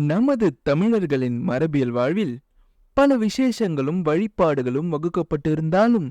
நமது தமிழர்களின் மரபியல் வாழ்வில் பல விசேஷங்களும் வழிபாடுகளும் வகுக்கப்பட்டிருந்தாலும்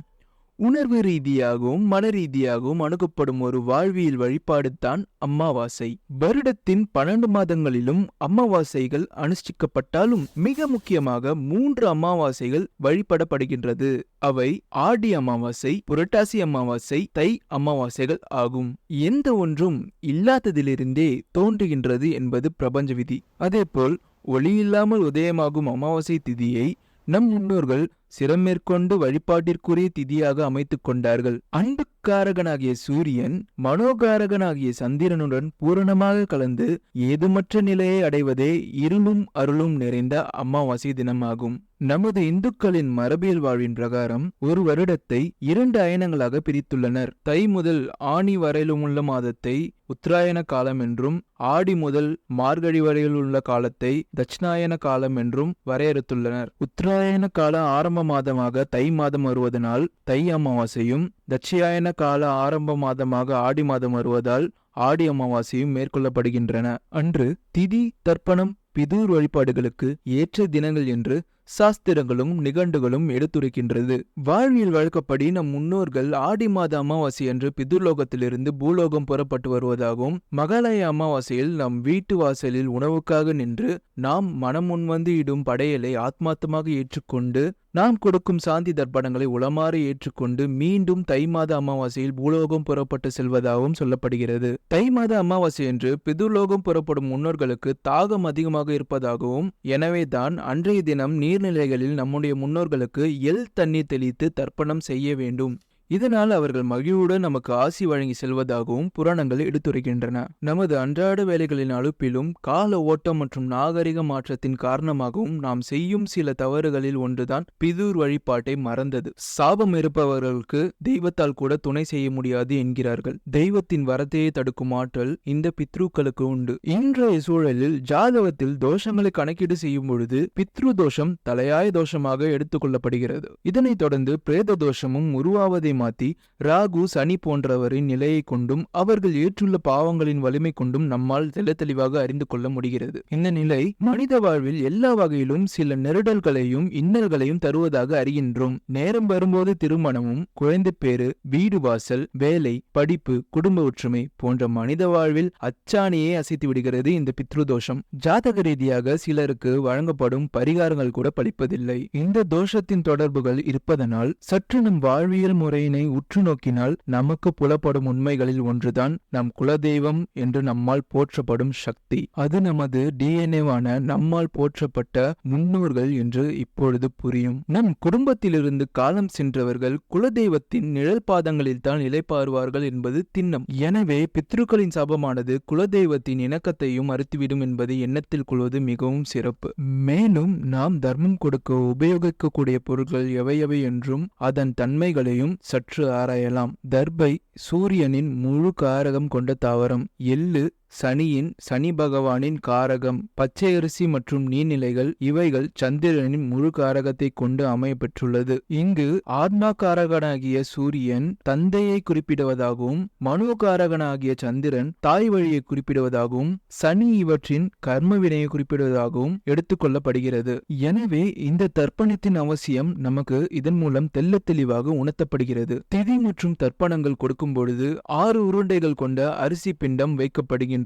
உணர்வு ரீதியாகவும் மன ரீதியாகவும் அணுகப்படும் ஒரு வாழ்வியல் வழிபாடு தான் அமாவாசை. வருடத்தின் 12 மாதங்களிலும் அமாவாசைகள் அனுஷ்டிக்கப்பட்டாலும் மிக முக்கியமாக 3 அமாவாசைகள் வழிபடப்படுகின்றது. அவை ஆடி அமாவாசை, புரட்டாசி அமாவாசை, தை அமாவாசைகள் ஆகும். எந்த ஒன்றும் இல்லாததிலிருந்தே தோன்றுகின்றது என்பது பிரபஞ்ச விதி. அதேபோல் ஒளியில்லாமல் உதயமாகும் அமாவாசை திதியை நம் முன்னோர்கள் சிரமேற்கொண்டு வழிபாட்டிற்குரிய திதியாக அமைத்துக் கொண்டார்கள். அன்புக்காரகனாகிய சூரியன் மனோகாரகனாகிய சந்திரனுடன் பூரணமாக கலந்து ஏதுமற்ற நிலையை அடைவதே இருளும் அருளும் நிறைந்த அமாவாசை தினமாகும். நமது இந்துக்களின் மரபியல் வாழ்வின் பிரகாரம் ஒரு வருடத்தை 2 அயனங்களாக பிரித்துள்ளனர். தை முதல் ஆணி வரையிலும் உள்ள மாதத்தை உத்தராயண காலம் என்றும், ஆடி முதல் மார்கழி வரையில் உள்ள காலத்தை தட்சிணாயன காலம் என்றும் வரையறுத்துள்ளனர். உத்தராயண கால ஆரம்ப மாதமாக தை மாதம் வருவதனால் தை அமாவாசையும், தட்சிணாயன கால ஆரம்ப மாதமாக ஆடி மாதம் வருவதால் ஆடி அமாவாசையும் மேற்கொள்ளப்படுகின்றன. அன்று திதி தர்ப்பணம் பிதுர் வழிபாடுகளுக்கு ஏற்ற தினங்கள் என்று சாஸ்திரங்களும் நிகண்டுகளும் எடுத்துரைக்கின்றது. வாழ்வியல் வழக்கப்படி நம் முன்னோர்கள் ஆடி மாத அமாவாசை அன்று பிதுர்லோகத்திலிருந்து பூலோகம் புறப்பட்டு வருவதாகவும், மகாலய அமாவாசையில் நம் வீட்டு வாசலில் உணவுக்காக நின்று நாம் மனம் முன்வந்து இடும் படையலை ஆத்மார்த்தமாக ஏற்றுக்கொண்டு நாம் கொடுக்கும் சாந்தி தர்ப்பணங்களை உளமாற ஏற்றுக்கொண்டு மீண்டும் தை மாத அமாவாசையில் பூலோகம் புறப்பட்டு செல்வதாகவும் சொல்லப்படுகிறது. தை மாத அமாவாசை என்று பிதுர்லோகம் புறப்படும் முன்னோர்களுக்கு தாகம் அதிகமாக இருப்பதாகவும், எனவேதான் அன்றைய தினம் நீர்நிலைகளில் நம்முடைய முன்னோர்களுக்கு எள் தண்ணீர் தெளித்து தர்ப்பணம் செய்ய வேண்டும். இதனால் அவர்கள் மகிழ்வுடன் நமக்கு ஆசி வழங்கி செல்வதாகவும் புராணங்கள் எடுத்துரைக்கின்றன. நமது அன்றாட வேலைகளின் அலுப்பிலும் கால ஓட்டம் மற்றும் நாகரிக மாற்றத்தின் காரணமாகவும் நாம் செய்யும் சில தவறுகளில் ஒன்றுதான் பிதுர் வழிபாட்டை மறந்தது. சாபம் இருப்பவர்களுக்கு தெய்வத்தால் கூட துணை செய்ய முடியாது என்கிறார்கள். தெய்வத்தின் வரத்தையே தடுக்கும் ஆற்றல் இந்த பித்ருக்களுக்கு உண்டு. இன்றைய சூழலில் ஜாதகத்தில் தோஷங்களை கணக்கீடு செய்யும் பொழுது பித்ரு தோஷம் தலையாய தோஷமாக எடுத்துக்கொள்ளப்படுகிறது. இதனைத் தொடர்ந்து பிரேத தோஷமும் உருவாவதை மாற்றி ராகு சனி போன்றவரின் நிலையை கொண்டும் அவர்கள் ஏற்றுள்ள பாவங்களின் வலிமை கொண்டும் நம்மால் தெளிவாக அறிந்து கொள்ள முடிகிறது. இந்த நிலை மனித வாழ்வில் எல்லா வகையிலும் சில நெருடல்களையும் இன்னல்களையும் தருவதாக அறிகின்றோம். நேரம் வரும்போது திருமணமும், குழந்தை பேறு, வீடு வாசல், வேலை, படிப்பு, குடும்ப ஒற்றுமை போன்ற மனித வாழ்வில் அச்சாணியை அசைத்து விடுகிறது இந்த பித்ருதோஷம். ஜாதக ரீதியாக சிலருக்கு வழங்கப்படும் பரிகாரங்கள் கூட பலிப்பதில்லை. இந்த தோஷத்தின் தொடர்புகள் இருப்பதனால் சற்று நம் வாழ்வியல் முறை உற்று நோக்கினால் நமக்கு புலப்படும் உண்மைகளில் ஒன்றுதான் நம் குலதெய்வம் என்று நம்மால் போற்றப்படும் சக்தி. அது நமது டிஎன்ஏவான நம்மால் போற்றப்பட்ட முன்னோர்கள் என்று இப்பொழுது புரியும். நம் குடும்பத்திலிருந்து காலம் சென்றவர்கள் குலதெய்வத்தின் நிழல் பாதங்களில் தான் இளைப்பாறுவார்கள் என்பது திண்ணம். எனவே பித்ருக்களின் சாபமானது குலதெய்வத்தின் இணக்கத்தையும் அறுத்துவிடும் என்பதை எண்ணத்தில் கொள்வது மிகவும் சிறப்பு. மேலும் நாம் தர்மம் கொடுக்க உபயோகிக்கக்கூடிய பொருட்கள் எவை என்றும் அதன் தன்மைகளையும் சற்று ஆராயலாம். தர்பை சூரியனின் முழு காரகம் கொண்ட தாவரம். எள்ளு சனி பகவானின் காரகம். பச்சை அரிசி மற்றும் நீர்நிலைகள் இவைகள் சந்திரனின் முழு காரகத்தை கொண்டு அமைய பெற்றுள்ளது. இங்கு ஆத்மாகாரகனாகிய சூரியன் தந்தையை குறிப்பிடுவதாகவும், மனோகாரகனாகிய சந்திரன் தாய் வழியை குறிப்பிடுவதாகவும், சனி இவற்றின் கர்ம வினையை குறிப்பிடுவதாகவும் எடுத்துக்கொள்ளப்படுகிறது. எனவே இந்த தர்ப்பணத்தின் அவசியம் நமக்கு இதன் மூலம் தெளிவாக உணர்த்தப்படுகிறது. திதி மற்றும் தர்ப்பணங்கள் கொடுக்கும் பொழுது 6 உருண்டைகள் கொண்ட அரிசி பிண்டம் வைக்கப்படுகின்றது.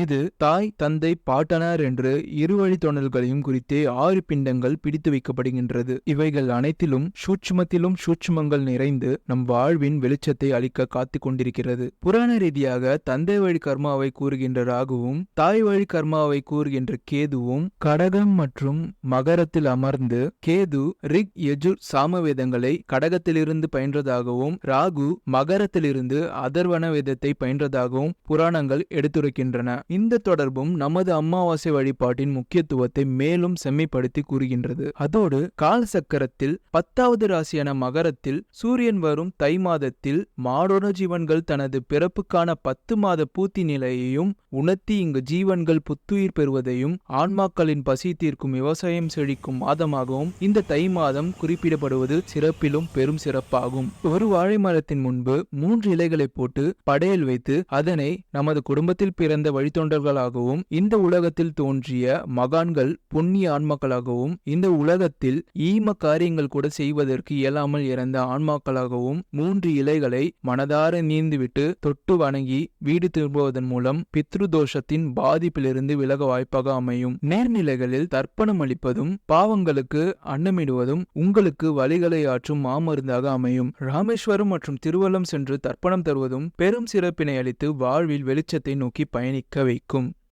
இது தாய், தந்தை, பாட்டனார் என்று இருவழி தொண்டல்களையும் குறித்தே 6 பிண்டங்கள் பிடித்து வைக்கப்படுகின்றது. இவைகள் அனைத்திலும் சூட்சுமத்திலும் சூட்சுமங்கள் நிறைந்து நம் வாழ்வின் வெளிச்சத்தை அளிக்க காத்து கொண்டிருக்கிறது. புராண ரீதியாக தந்தை வழி கர்மாவை கூறுகின்ற ராகுவும், தாய் வழி கர்மாவை கூறுகின்ற கேதுவும் கடகம் மற்றும் மகரத்தில் அமர்ந்து, கேது ரிக் யஜுர் சாமவேதங்களை கடகத்திலிருந்து பயின்றதாகவும், ராகு மகரத்திலிருந்து அதர்வன வேதத்தை பயின்றதாகவும் புராணங்கள் எடுத்துரைக்கின்றன. இந்த தொடர்பும் நமது அமாவாசை வழிபாட்டின் முக்கியத்துவத்தை மேலும் செம்மைப்படுத்தி கூறுகின்றது. அதோடு கால சக்கரத்தில் 10வது ராசியான மகரத்தில் சூரியன் வரும் தை மாதத்தில் மாடோன ஜீவன்கள் தனது பிறப்புக்கான 10 மாத பூர்த்தி நிலையையும் உணர்த்தி இங்கு ஜீவன்கள் புத்துயிர் பெறுவதையும், ஆன்மாக்களின் பசி தீர்க்கும் விவசாயம் செழிக்கும் மாதமாகவும் இந்த தை மாதம் குறிப்பிடப்படுவது சிறப்பிலும் பெரும் சிறப்பாகும். ஒரு வாழை மரத்தின் முன்பு 3 இலைகளை போட்டு படையல் வைத்து அதனை நமது குடும்பத்தில் பிறந்த வழித்தோன்றல்களாகவும் இந்த உலகத்தில் தோன்றிய மகான்கள் புண்ணிய ஆன்மாக்களாகவும் இந்த உலகத்தில் ஈம காரியங்கள் கூட செய்வதற்கு இயலாமல் இறந்த ஆன்மாக்களாகவும் 3 இலைகளை மனதார நீந்துவிட்டு தொட்டு வணங்கி வீடு திரும்புவதன் மூலம் பித்ரு தோஷத்தின் பாதிப்பிலிருந்து விலக வாய்ப்பாக அமையும். நேர்நிலைகளில் தர்ப்பணம் அளிப்பதும் பாவங்களுக்கு அன்னமிடுவதும் உங்களுக்கு வழிகளை ஆற்றும் மாமருந்தாக அமையும். ராமேஸ்வரம் மற்றும் திருவல்லம் சென்று தர்ப்பணம் தருவதும் பெரும் சிறப்பினை அளித்து வாழ்வில் வெளிச்சத்தை நோக்கி பயணிக்க வைக்கும்.